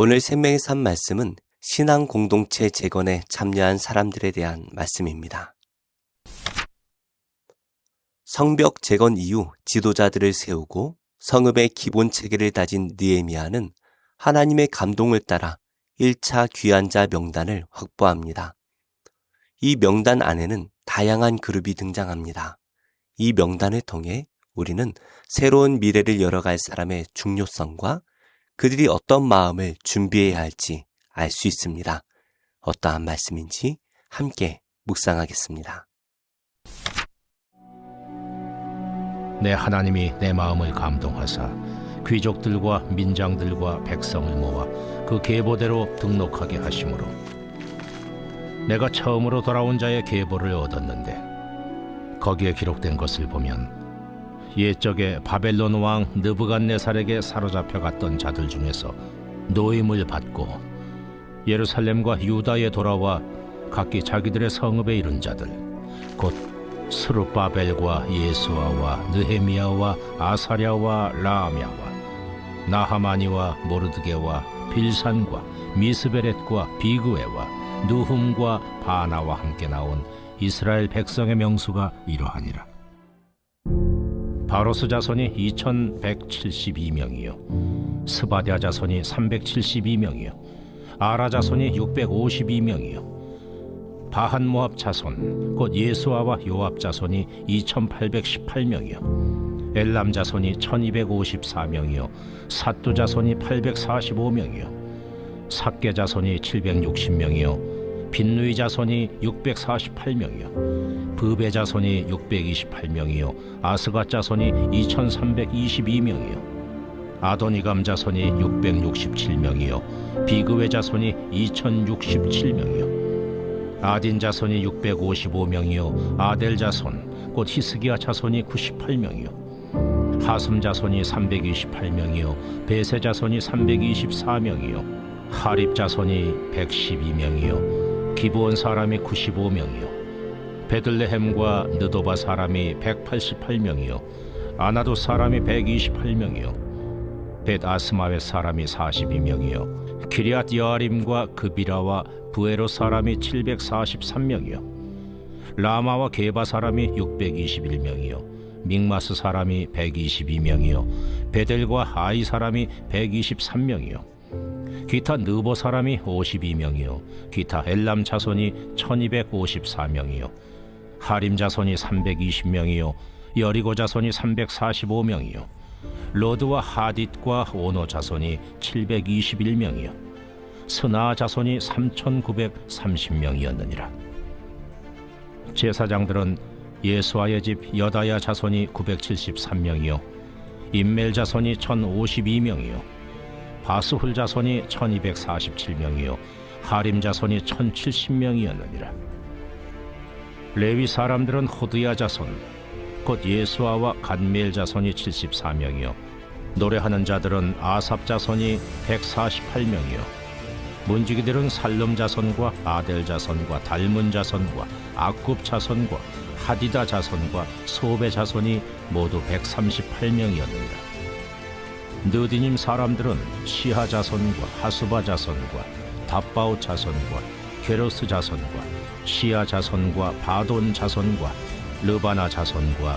오늘 생명의 산 말씀은 신앙 공동체 재건에 참여한 사람들에 대한 말씀입니다. 성벽 재건 이후 지도자들을 세우고 성읍의 기본 체계를 다진 느헤미야는 하나님의 감동을 따라 1차 귀환자 명단을 확보합니다. 이 명단 안에는 다양한 그룹이 등장합니다. 이 명단을 통해 우리는 새로운 미래를 열어갈 사람의 중요성과 그들이 어떤 마음을 준비해야 할지 알 수 있습니다. 어떠한 말씀인지 함께 묵상하겠습니다. 내 하나님이 내 마음을 감동하사 귀족들과 민장들과 백성을 모아 그 계보대로 등록하게 하심으로 내가 처음으로 돌아온 자의 계보를 얻었는데 거기에 기록된 것을 보면 옛적에 바벨론 왕 느부갓네살에게 사로잡혀 갔던 자들 중에서 노임을 받고 예루살렘과 유다에 돌아와 각기 자기들의 성읍에 이른 자들 곧 스룹바벨과 예수아와 느헤미야와 아사랴와 라암야와 나하마니와 모르드게와 빌산과 미스베렛과 비그웨와 누훔과 바나와 함께 나온 이스라엘 백성의 명수가 이러하니라. 바로스 자손이 2172명이요 스바랴 자손이 372명이요 아라 자손이 652명이요 바한 모압 자손 곧 예수아와 요압 자손이 2818명이요 엘람 자손이 1254명이요 삿두 자손이 845명이요 삭게 자손이 760명이요 빈누이 자손이 648명이요 브베 자손이 628명이요 아스갓 자손이 2322명이요 아도니감 자손이 667명이요 비그웨 자손이 2067명이요 아딘 자손이 655명이요 아델 자손 곧 히스기야 자손이 98명이요 하슴 자손이 328명이요 베세 자손이 324명이요 하립 자손이 112명이요 기브온 사람이 95명이요 베들레헴과 느도바 사람이 188명이요 아나도 사람이 128명이요 벳아스마웻 사람이 42명이요 기리앗 여아림과 그비라와 부에로 사람이 743명이요 라마와 게바 사람이 621명이요 믹마스 사람이 122명이요 베델과 아이 사람이 123명이요 기타 느보 사람이 52명이요 기타 엘람 자손이 1254명이요 하림 자손이 320명이요 여리고 자손이 345명이요 로드와 하딧과 오노 자손이 721명이요 스나 자손이 3930명이었느니라. 제사장들은 예수아의 집 여다야 자손이 973명이요 임멜 자손이 1052명이요 바스훌 자손이 1247명이요 하림 자손이 1070명이었느니라. 레위 사람들은 호드야 자손 곧 예수아와 간미엘 자손이 74명이요 노래하는 자들은 아삽 자손이 148명이요 문지기들은 살름 자손과 아델 자손과 달문 자손과 아굽 자손과 하디다 자손과 소베 자손이 모두 138명이었느니라. 느디님 사람들은 시하 자손과 하수바 자손과 답바오 자손과 게로스 자손과 시아 자손과 바돈 자손과 르바나 자손과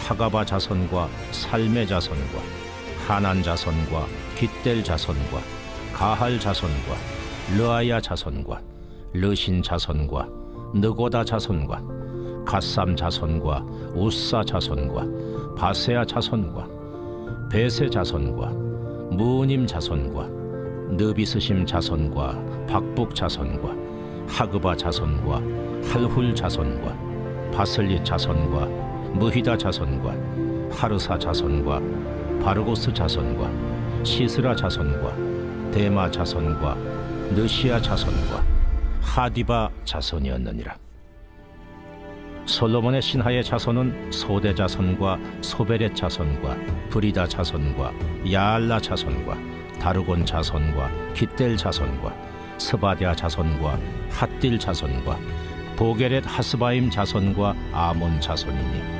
하가바 자손과 살메 자손과 하난 자손과 깃델 자손과 가할 자손과 르아야 자손과 르신 자손과 느고다 자손과 갓삼 자손과 우사 자손과 바세아 자손과 베세 자손과 무님 자손과 느비스심 자손과 박북 자손과 하그바 자손과 할훌 자손과 바슬릿 자손과 무히다 자손과 하르사 자손과 바르고스 자손과 시스라 자손과 데마 자손과 느시아 자손과 하디바 자손이었느니라. 솔로몬의 신하의 자손은 소대 자손과 소베렛 자손과 브리다 자손과 야알라 자손과 다르곤 자손과 깃델 자손과 스바랴 자손과 핫딜 자손과 보게렛 하스바임 자손과 아몬 자손이니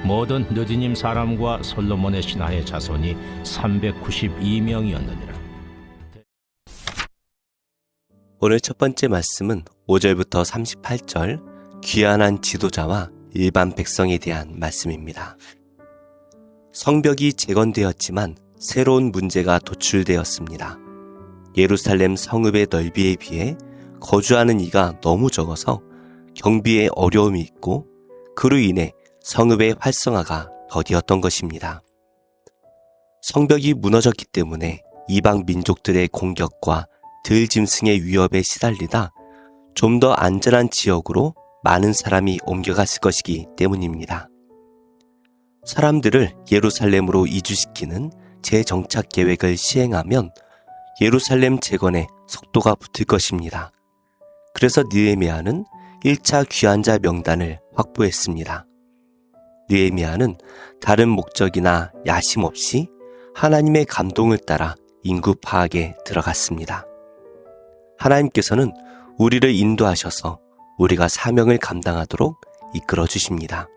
모든 느디님 사람과 솔로몬의 신하의 자손이 392명이었느니라. 오늘 첫 번째 말씀은 5절부터 38절 귀환한 지도자와 일반 백성에 대한 말씀입니다. 성벽이 재건되었지만 새로운 문제가 도출되었습니다. 예루살렘 성읍의 넓이에 비해 거주하는 이가 너무 적어서 경비에 어려움이 있고 그로 인해 성읍의 활성화가 더디었던 것입니다. 성벽이 무너졌기 때문에 이방 민족들의 공격과 들짐승의 위협에 시달리다 좀 더 안전한 지역으로 많은 사람이 옮겨갔을 것이기 때문입니다. 사람들을 예루살렘으로 이주시키는 재정착 계획을 시행하면 예루살렘 재건에 속도가 붙을 것입니다. 그래서 느헤미야는 1차 귀환자 명단을 확보했습니다. 느헤미야는 다른 목적이나 야심 없이 하나님의 감동을 따라 인구 파악에 들어갔습니다. 하나님께서는 우리를 인도하셔서 우리가 사명을 감당하도록 이끌어 주십니다.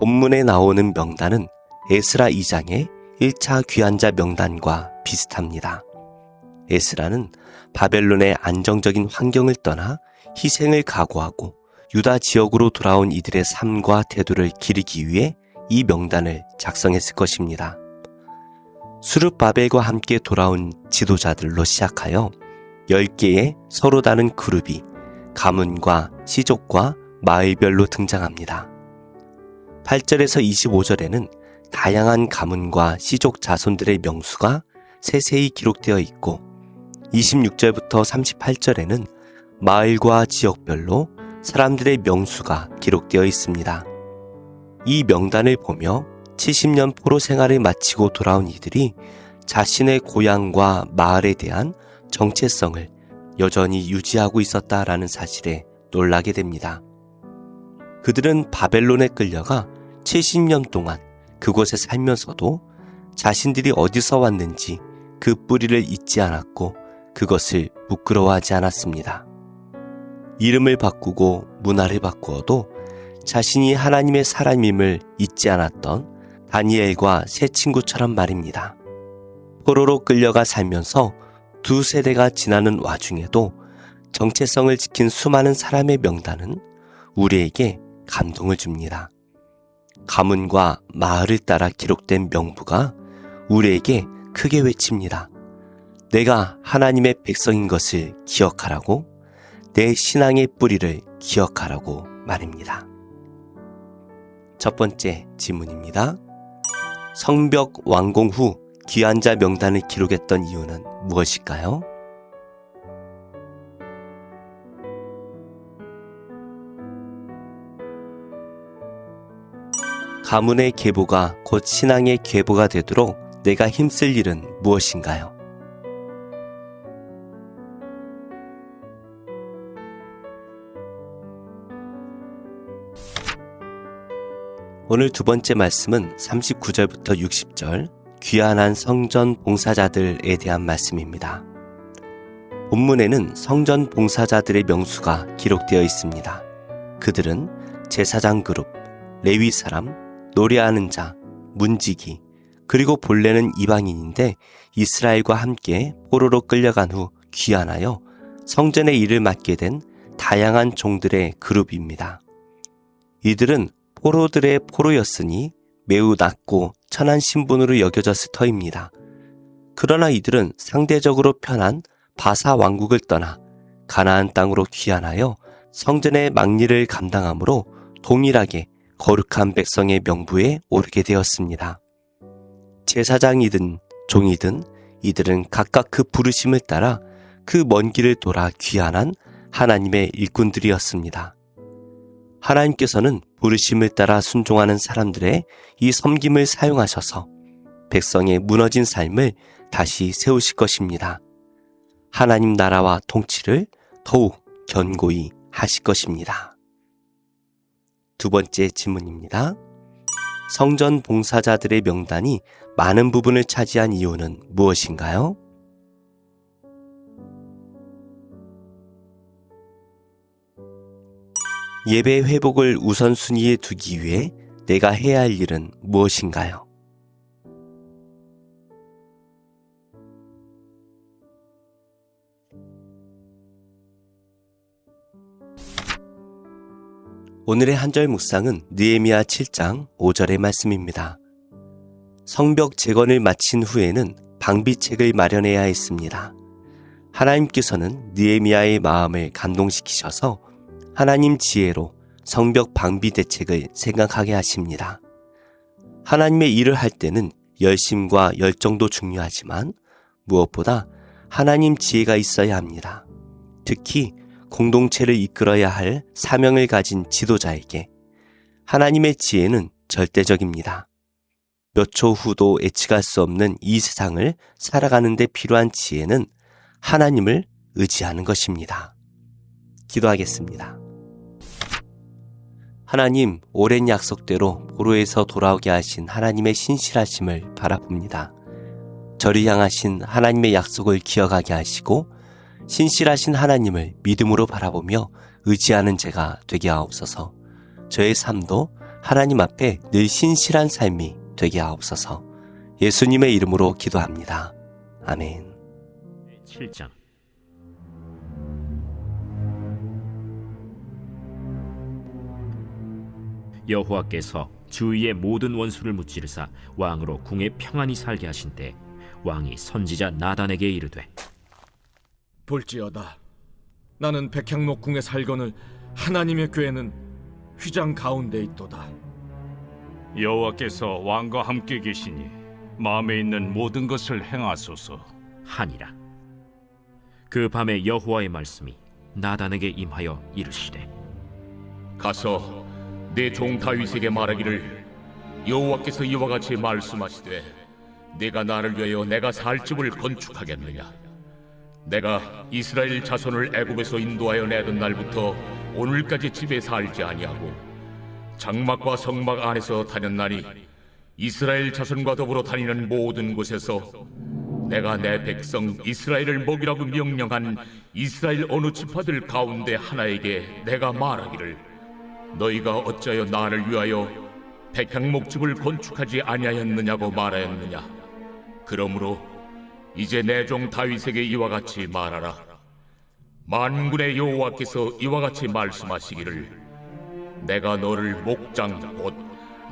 본문에 나오는 명단은 에스라 2장의 1차 귀환자 명단과 비슷합니다. 에스라는 바벨론의 안정적인 환경을 떠나 희생을 각오하고 유다 지역으로 돌아온 이들의 삶과 태도를 기리기 위해 이 명단을 작성했을 것입니다. 수룹바벨과 함께 돌아온 지도자들로 시작하여 10개의 서로 다른 그룹이 가문과 시족과 마을별로 등장합니다. 8절에서 25절에는 다양한 가문과 시족 자손들의 명수가 세세히 기록되어 있고 26절부터 38절에는 마을과 지역별로 사람들의 명수가 기록되어 있습니다. 이 명단을 보며 70년 포로 생활을 마치고 돌아온 이들이 자신의 고향과 마을에 대한 정체성을 여전히 유지하고 있었다라는 사실에 놀라게 됩니다. 그들은 바벨론에 끌려가 70년 동안 그곳에 살면서도 자신들이 어디서 왔는지 그 뿌리를 잊지 않았고 그것을 부끄러워하지 않았습니다. 이름을 바꾸고 문화를 바꾸어도 자신이 하나님의 사람임을 잊지 않았던 다니엘과 세 친구처럼 말입니다. 포로로 끌려가 살면서 2세대가 지나는 와중에도 정체성을 지킨 수많은 사람의 명단은 우리에게 감동을 줍니다. 가문과 마을을 따라 기록된 명부가 우리에게 크게 외칩니다. 내가 하나님의 백성인 것을 기억하라고, 내 신앙의 뿌리를 기억하라고 말입니다. 첫 번째 질문입니다. 성벽 완공 후 귀환자 명단을 기록했던 이유는 무엇일까요? 가문의 계보가 곧 신앙의 계보가 되도록 내가 힘쓸 일은 무엇인가요? 오늘 두 번째 말씀은 39절부터 60절 귀환한 성전 봉사자들에 대한 말씀입니다. 본문에는 성전 봉사자들의 명수가 기록되어 있습니다. 그들은 제사장 그룹, 레위 사람, 노래하는 자, 문지기, 그리고 본래는 이방인인데 이스라엘과 함께 포로로 끌려간 후 귀환하여 성전의 일을 맡게 된 다양한 종들의 그룹입니다. 이들은 포로들의 포로였으니 매우 낮고 천한 신분으로 여겨졌을 터입니다. 그러나 이들은 상대적으로 편한 바사 왕국을 떠나 가나안 땅으로 귀환하여 성전의 막리를 감당함으로 동일하게 거룩한 백성의 명부에 오르게 되었습니다. 제사장이든 종이든 이들은 각각 그 부르심을 따라 그 먼 길을 돌아 귀환한 하나님의 일꾼들이었습니다. 하나님께서는 부르심을 따라 순종하는 사람들의 이 섬김을 사용하셔서 백성의 무너진 삶을 다시 세우실 것입니다. 하나님 나라와 통치를 더욱 견고히 하실 것입니다. 두 번째 질문입니다. 성전 봉사자들의 명단이 많은 부분을 차지한 이유는 무엇인가요? 예배 회복을 우선순위에 두기 위해 내가 해야 할 일은 무엇인가요? 오늘의 한절 묵상은 느헤미야 7장 5절의 말씀입니다. 성벽 재건을 마친 후에는 방비책을 마련해야 했습니다. 하나님께서는 느헤미야의 마음을 감동시키셔서 하나님 지혜로 성벽 방비 대책을 생각하게 하십니다. 하나님의 일을 할 때는 열심과 열정도 중요하지만 무엇보다 하나님 지혜가 있어야 합니다. 특히 공동체를 이끌어야 할 사명을 가진 지도자에게 하나님의 지혜는 절대적입니다. 몇 초 후도 예측할 수 없는 이 세상을 살아가는 데 필요한 지혜는 하나님을 의지하는 것입니다. 기도하겠습니다. 하나님, 오랜 약속대로 포로에서 돌아오게 하신 하나님의 신실하심을 바라봅니다. 저를 향하신 하나님의 약속을 기억하게 하시고 신실하신 하나님을 믿음으로 바라보며 의지하는 제가 되게 하옵소서. 저의 삶도 하나님 앞에 늘 신실한 삶이 되게 하옵소서. 예수님의 이름으로 기도합니다. 아멘. 7장. 여호와께서 주위의 모든 원수를 무찌르사 왕으로 궁에 평안히 살게 하신 때 왕이 선지자 나단에게 이르되 볼지어다, 나는 백향목 궁에 살거늘 하나님의 궤는 휘장 가운데 있도다. 여호와께서 왕과 함께 계시니 마음에 있는 모든 것을 행하소서 하니라. 그 밤에 여호와의 말씀이 나단에게 임하여 이르시되 가서 내 종 다윗에게 말하기를 여호와께서 이와 같이 말씀하시되 네가 나를 위하여 내가 살 집을 건축하겠느냐. 내가 이스라엘 자손을 애굽에서 인도하여 내던 날부터 오늘까지 집에 살지 아니하고 장막과 성막 안에서 다녔나니 이스라엘 자손과 더불어 다니는 모든 곳에서 내가 내 백성 이스라엘을 먹이라고 명령한 이스라엘 어느 지파들 가운데 하나에게 내가 말하기를 너희가 어찌하여 나를 위하여 백향목집을 건축하지 아니하였느냐고 말하였느냐. 그러므로 이제 내 종 다윗에게 이와 같이 말하라. 만군의 여호와께서 이와 같이 말씀하시기를 내가 너를 목장 곧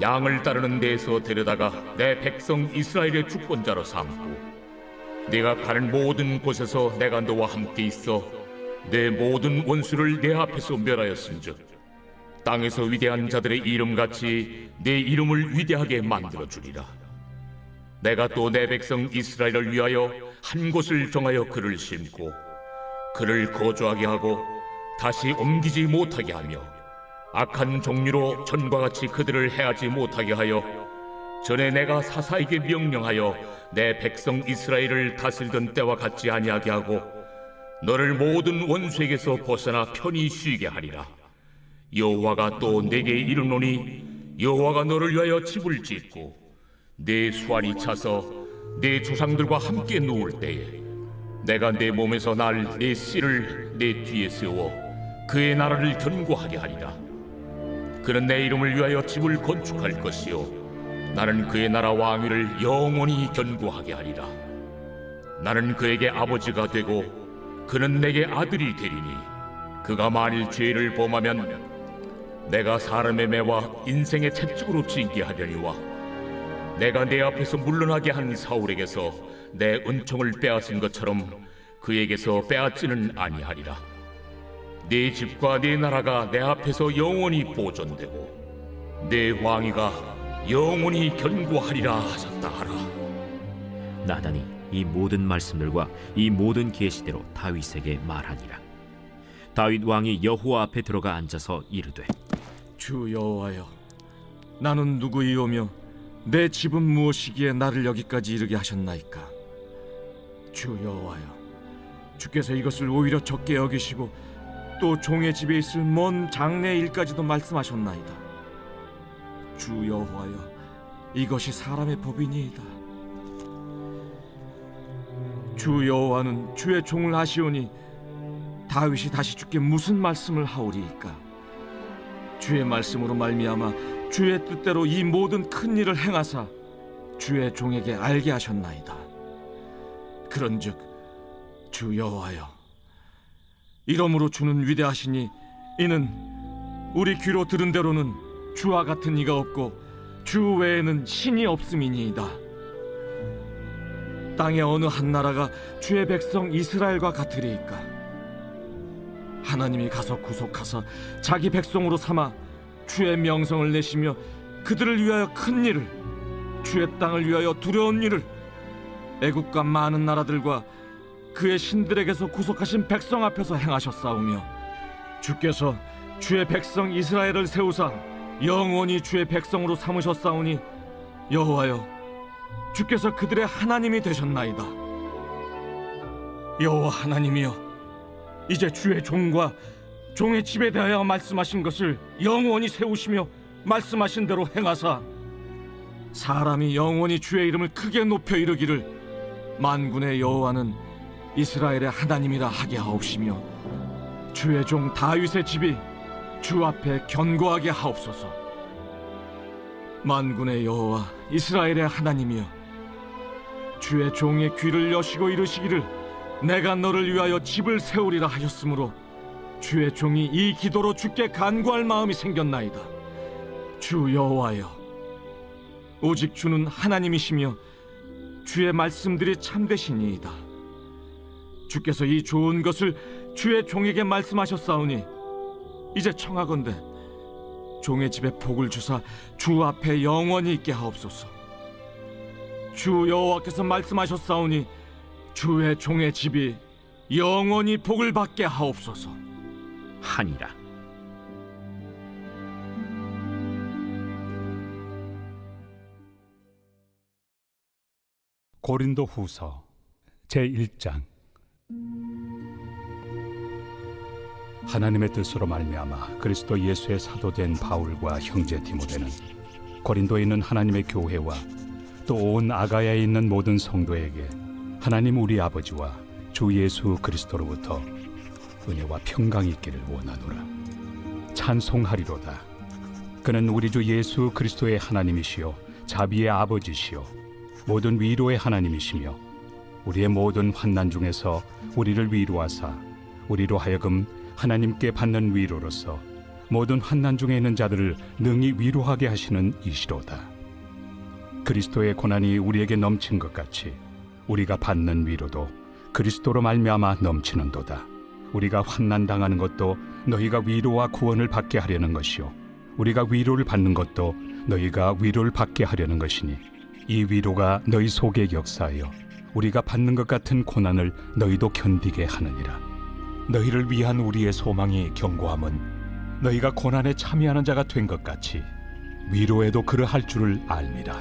양을 따르는 데에서 데려다가 내 백성 이스라엘의 주권자로 삼고 네가 가는 모든 곳에서 내가 너와 함께 있어 내 모든 원수를 내 앞에서 멸하였은즉 땅에서 위대한 자들의 이름같이 내 이름을 위대하게 만들어주리라. 내가 또 내 백성 이스라엘을 위하여 한 곳을 정하여 그를 심고 그를 거주하게 하고 다시 옮기지 못하게 하며 악한 종류로 전과 같이 그들을 해하지 못하게 하여 전에 내가 사사에게 명령하여 내 백성 이스라엘을 다스리던 때와 같지 아니하게 하고 너를 모든 원수에게서 벗어나 편히 쉬게 하리라. 여호와가 또 내게 이르노니 여호와가 너를 위하여 집을 짓고 내 수완이 차서 내 조상들과 함께 누울 때에 내가 내 몸에서 날 내 씨를 내 뒤에 세워 그의 나라를 견고하게 하리라. 그는 내 이름을 위하여 집을 건축할 것이요 나는 그의 나라 왕위를 영원히 견고하게 하리라. 나는 그에게 아버지가 되고 그는 내게 아들이 되리니 그가 만일 죄를 범하면 내가 사람의 매와 인생의 채찍으로 징계하려니와 내가 내 앞에서 물러나게 한 사울에게서 내 은총을 빼앗은 것처럼 그에게서 빼앗지는 아니하리라. 네 집과 네 나라가 내 앞에서 영원히 보존되고 내 왕위가 영원히 견고하리라 하셨다 하라. 나단이 이 모든 말씀들과 이 모든 계시대로 다윗에게 말하니라. 다윗 왕이 여호와 앞에 들어가 앉아서 이르되 주 여호와여, 나는 누구이오며 내 집은 무엇이기에 나를 여기까지 이르게 하셨나이까. 주 여호와여, 주께서 이것을 오히려 적게 여기시고 또 종의 집에 있을 먼 장래 일까지도 말씀하셨나이다. 주 여호와여, 이것이 사람의 법이니이다. 주 여호와는 주의 종을 아시오니 다윗이 다시 주께 무슨 말씀을 하오리이까. 주의 말씀으로 말미암아 주의 뜻대로 이 모든 큰 일을 행하사 주의 종에게 알게 하셨나이다. 그런즉 주 여호와여, 이러므로 주는 위대하시니 이는 우리 귀로 들은 대로는 주와 같은 이가 없고 주 외에는 신이 없음이니이다. 땅의 어느 한 나라가 주의 백성 이스라엘과 같으리이까? 하나님이 가서 구속하사 자기 백성으로 삼아 주의 명성을 내시며 그들을 위하여 큰 일을, 주의 땅을 위하여 두려운 일을, 애국과 많은 나라들과 그의 신들에게서 구속하신 백성 앞에서 행하셨사오며, 주께서 주의 백성 이스라엘을 세우사 영원히 주의 백성으로 삼으셨사오니 여호와여, 주께서 그들의 하나님이 되셨나이다. 여호와 하나님이여, 이제 주의 종과 종의 집에 대하여 말씀하신 것을 영원히 세우시며 말씀하신 대로 행하사 사람이 영원히 주의 이름을 크게 높여 이르기를 만군의 여호와는 이스라엘의 하나님이라 하게 하옵시며, 주의 종 다윗의 집이 주 앞에 견고하게 하옵소서. 만군의 여호와 이스라엘의 하나님이여, 주의 종의 귀를 여시고 이르시기를 내가 너를 위하여 집을 세우리라 하셨으므로 주의 종이 이 기도로 주께 간구할 마음이 생겼나이다. 주 여호와여, 오직 주는 하나님이시며 주의 말씀들이 참되시니이다. 주께서 이 좋은 것을 주의 종에게 말씀하셨사오니 이제 청하건대 종의 집에 복을 주사 주 앞에 영원히 있게 하옵소서. 주 여호와께서 말씀하셨사오니 주의 종의 집이 영원히 복을 받게 하옵소서. 하니라. 고린도 후서 제1장. 하나님의 뜻으로 말미암아 그리스도 예수의 사도된 바울과 형제 디모데는 고린도에 있는 하나님의 교회와 또 온 아가야에 있는 모든 성도에게 하나님 우리 아버지와 주 예수 그리스도로부터 은혜와 평강이 있기를 원하노라. 찬송하리로다. 그는 우리 주 예수 그리스도의 하나님이시요 자비의 아버지시요 모든 위로의 하나님이시며 우리의 모든 환난 중에서 우리를 위로하사 우리로 하여금 하나님께 받는 위로로서 모든 환난 중에 있는 자들을 능히 위로하게 하시는 이시로다. 그리스도의 고난이 우리에게 넘친 것 같이 우리가 받는 위로도 그리스도로 말미암아 넘치는도다. 우리가 환난 당하는 것도 너희가 위로와 구원을 받게 하려는 것이요 우리가 위로를 받는 것도 너희가 위로를 받게 하려는 것이니 이 위로가 너희 속에 역사하여 우리가 받는 것 같은 고난을 너희도 견디게 하느니라. 너희를 위한 우리의 소망이 견고함은 너희가 고난에 참여하는 자가 된 것 같이 위로에도 그러할 줄을 알미라.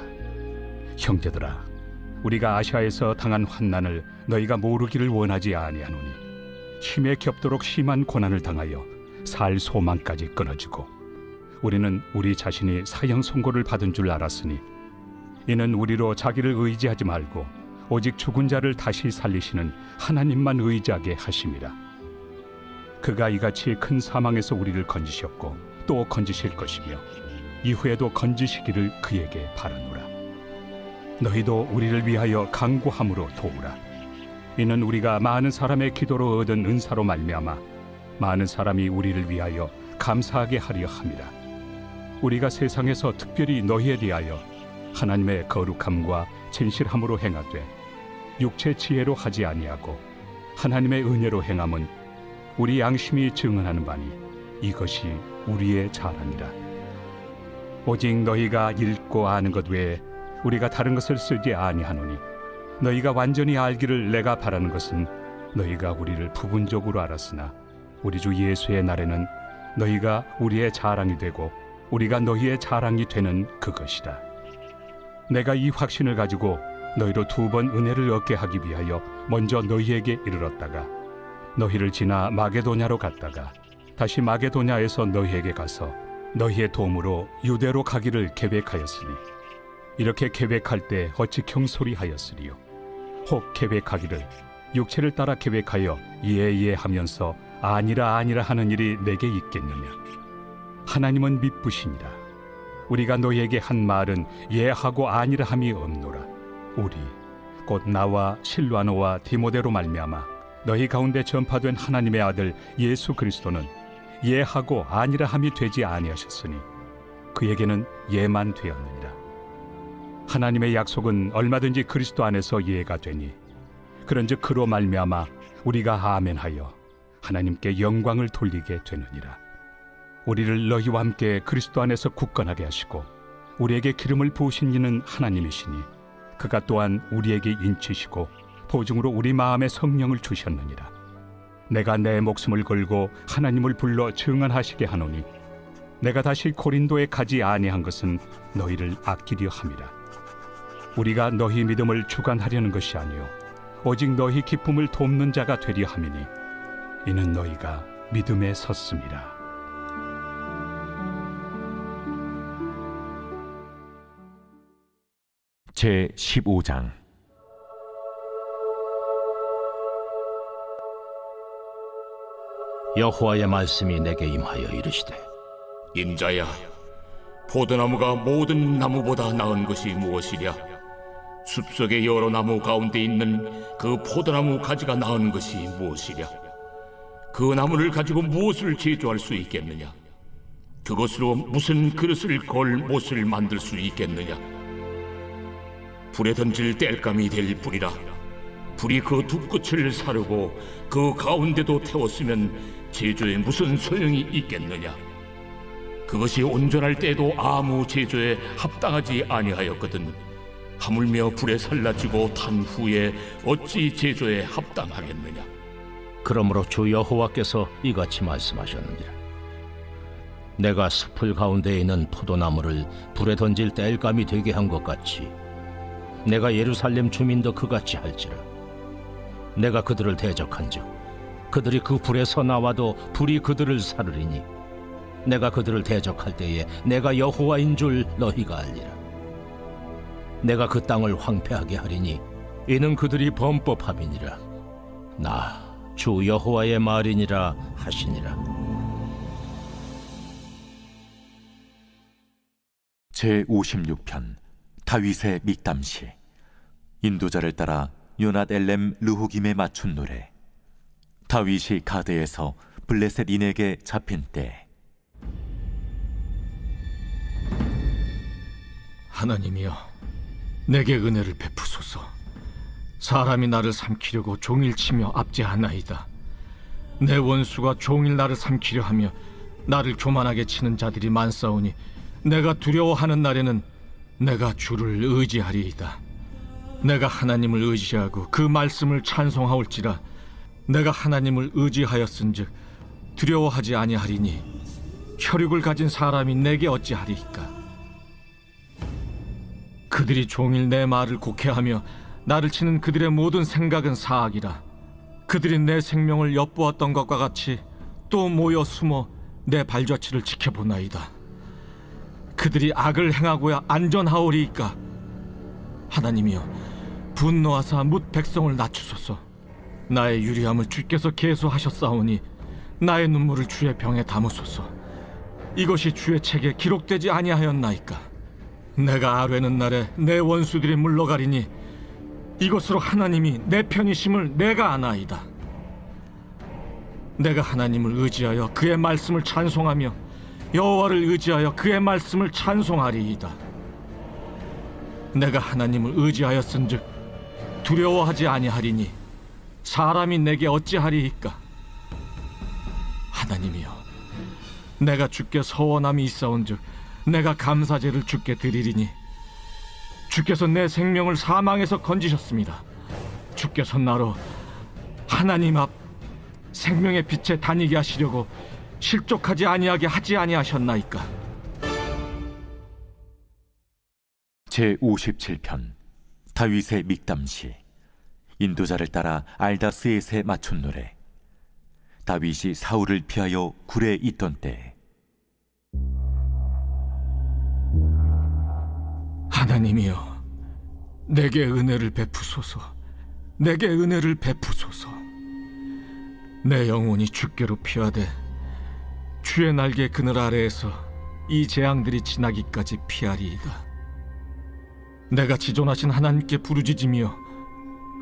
형제들아, 우리가 아시아에서 당한 환난을 너희가 모르기를 원하지 아니하노니 힘에 겹도록 심한 고난을 당하여 살 소망까지 끊어지고 우리는 우리 자신이 사형 선고를 받은 줄 알았으니 이는 우리로 자기를 의지하지 말고 오직 죽은 자를 다시 살리시는 하나님만 의지하게 하심이라. 그가 이같이 큰 사망에서 우리를 건지셨고 또 건지실 것이며 이후에도 건지시기를 그에게 바라노라. 너희도 우리를 위하여 간구함으로 도우라. 이는 우리가 많은 사람의 기도로 얻은 은사로 말미암아 많은 사람이 우리를 위하여 감사하게 하려 함이라. 우리가 세상에서 특별히 너희에 대하여 하나님의 거룩함과 진실함으로 행하되 육체 지혜로 하지 아니하고 하나님의 은혜로 행함은 우리 양심이 증언하는 바니 이것이 우리의 자랑이라. 오직 너희가 읽고 아는 것 외에 우리가 다른 것을 쓰지 아니하노니 너희가 완전히 알기를 내가 바라는 것은 너희가 우리를 부분적으로 알았으나 우리 주 예수의 날에는 너희가 우리의 자랑이 되고 우리가 너희의 자랑이 되는 그것이라. 내가 이 확신을 가지고 너희로 2번 은혜를 얻게 하기 위하여 먼저 너희에게 이르렀다가 너희를 지나 마게도냐로 갔다가 다시 마게도냐에서 너희에게 가서 너희의 도움으로 유대로 가기를 계획하였으니 이렇게 계획할 때 어찌 경솔이하였으리요. 혹 계획하기를 육체를 따라 계획하여 예 하면서 아니라 하는 일이 내게 있겠느냐. 하나님은 미쁘시니라. 우리가 너희에게 한 말은 예하고 아니라 함이 없노라. 우리 곧 나와 실와노와 디모데로 말미암아 너희 가운데 전파된 하나님의 아들 예수 그리스도는 예하고 아니라 함이 되지 아니하셨으니 그에게는 예만 되었느니라. 하나님의 약속은 얼마든지 그리스도 안에서 예가 되니 그런즉 그로 말미암아 우리가 아멘하여 하나님께 영광을 돌리게 되느니라. 우리를 너희와 함께 그리스도 안에서 굳건하게 하시고 우리에게 기름을 부으신 이는 하나님이시니 그가 또한 우리에게 인치시고 보증으로 우리 마음에 성령을 주셨느니라. 내가 내 목숨을 걸고 하나님을 불러 증언하시게 하노니 내가 다시 고린도에 가지 아니한 것은 너희를 아끼려 함이라. 우리가 너희 믿음을 주관하려는 것이 아니요 오직 너희 기쁨을 돕는 자가 되려 함이니 이는 너희가 믿음에 섰음이라. 제 15장. 여호와의 말씀이 내게 임하여 이르시되 인자야, 포도나무가 모든 나무보다 나은 것이 무엇이랴? 숲속의 여러 나무 가운데 있는 그 포도나무 가지가 나은 것이 무엇이랴? 그 나무를 가지고 무엇을 제조할 수 있겠느냐? 그것으로 무슨 그릇을 걸 못을 만들 수 있겠느냐? 불에 던질 땔감이 될 뿐이라. 불이 그 두 끝을 사르고 그 가운데도 태웠으면 제조에 무슨 소용이 있겠느냐? 그것이 온전할 때에도 아무 제조에 합당하지 아니하였거든 하물며 불에 살라지고 탄 후에 어찌 제조에 합당하겠느냐? 그러므로 주 여호와께서 이같이 말씀하셨느니라. 내가 숲을 가운데 있는 포도나무를 불에 던질 땔감이 되게 한 것 같이 내가 예루살렘 주민도 그같이 할지라. 내가 그들을 대적한즉 그들이 그 불에서 나와도 불이 그들을 사르리니 내가 그들을 대적할 때에 내가 여호와인 줄 너희가 알리라. 내가 그 땅을 황폐하게 하리니 이는 그들이 범법함이니라. 나 주 여호와의 말이니라 하시니라. 제 56편. 다윗의 믹담시. 인도자를 따라 요낫 엘렘 르호김에 맞춘 노래. 다윗이 가드에서 블레셋 인에게 잡힌 때. 하나님이여, 내게 은혜를 베푸소서. 사람이 나를 삼키려고 종일 치며 압제하나이다. 내 원수가 종일 나를 삼키려 하며 나를 교만하게 치는 자들이 많사오니 내가 두려워하는 날에는 내가 주를 의지하리이다. 내가 하나님을 의지하고 그 말씀을 찬송하올지라. 내가 하나님을 의지하였은즉 두려워하지 아니하리니 혈육을 가진 사람이 내게 어찌하리이까? 그들이 종일 내 말을 곡해하며 나를 치는 그들의 모든 생각은 사악이라. 그들이 내 생명을 엿보았던 것과 같이 또 모여 숨어 내 발자취를 지켜보나이다. 그들이 악을 행하고야 안전하오리이까? 하나님이여, 분노하사 뭇 백성을 낮추소서. 나의 유리함을 주께서 계수하셨사오니 나의 눈물을 주의 병에 담으소서. 이것이 주의 책에 기록되지 아니하였나이까? 내가 아뢰는 날에 내 원수들이 물러가리니 이것으로 하나님이 내 편이심을 내가 아나이다. 내가 하나님을 의지하여 그의 말씀을 찬송하며 여호와를 의지하여 그의 말씀을 찬송하리이다. 내가 하나님을 의지하였은즉 두려워하지 아니하리니 사람이 내게 어찌하리이까? 하나님이여, 내가 주께 서원함이 있사온즉 내가 감사제를 주께 드리리니 주께서 내 생명을 사망에서 건지셨습니다. 주께서 나로 하나님 앞 생명의 빛에 다니게 하시려고 실족하지 아니하게 하지 아니하셨나이까? 제 57편. 다윗의 믹담시. 인도자를 따라 알다스엣에 맞춘 노래. 다윗이 사울을 피하여 굴에 있던 때. 하나님이여, 내게 은혜를 베푸소서. 내게 은혜를 베푸소서. 내 영혼이 주께로 피하되 주의 날개 그늘 아래에서 이 재앙들이 지나기까지 피하리이다. 내가 지존하신 하나님께 부르짖으며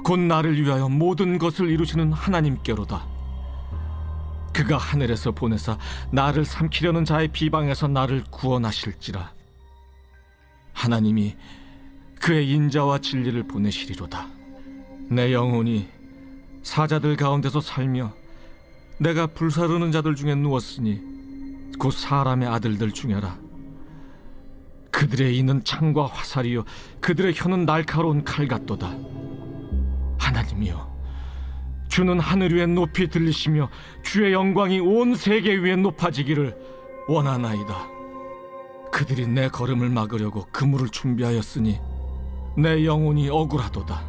곧 나를 위하여 모든 것을 이루시는 하나님께로다. 그가 하늘에서 보내사 나를 삼키려는 자의 비방에서 나를 구원하실지라. 하나님이 그의 인자와 진리를 보내시리로다. 내 영혼이 사자들 가운데서 살며 내가 불사르는 자들 중에 누웠으니 곧 사람의 아들들 중에라. 그들의 이는 창과 화살이요 그들의 혀는 날카로운 칼 같도다. 하나님이여, 주는 하늘 위에 높이 들리시며 주의 영광이 온 세계 위에 높아지기를 원하나이다. 그들이 내 걸음을 막으려고 그물을 준비하였으니 내 영혼이 억울하도다.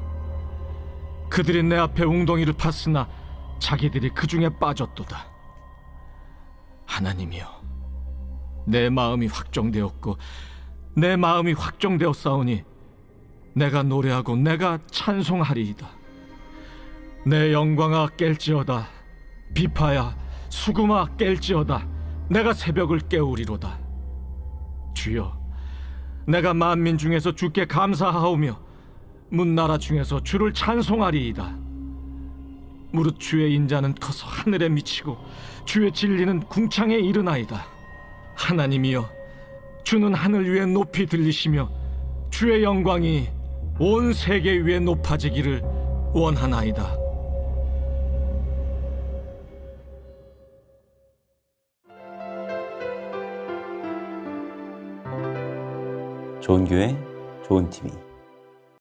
그들이 내 앞에 웅덩이를 팠으나 자기들이 그 중에 빠졌도다. 하나님이여, 내 마음이 확정되었고 내 마음이 확정되었사오니 내가 노래하고 내가 찬송하리이다. 내 영광아 깰지어다. 비파야 수금아 깰지어다. 내가 새벽을 깨우리로다. 주여, 내가 만민 중에서 주께 감사하오며 문나라 중에서 주를 찬송하리이다. 무릇 주의 인자는 커서 하늘에 미치고 주의 진리는 궁창에 이르나이다. 하나님이여, 주는 하늘 위에 높이 들리시며 주의 영광이 온 세계 위에 높아지기를 원하나이다. 좋은 교회, 좋은 TV.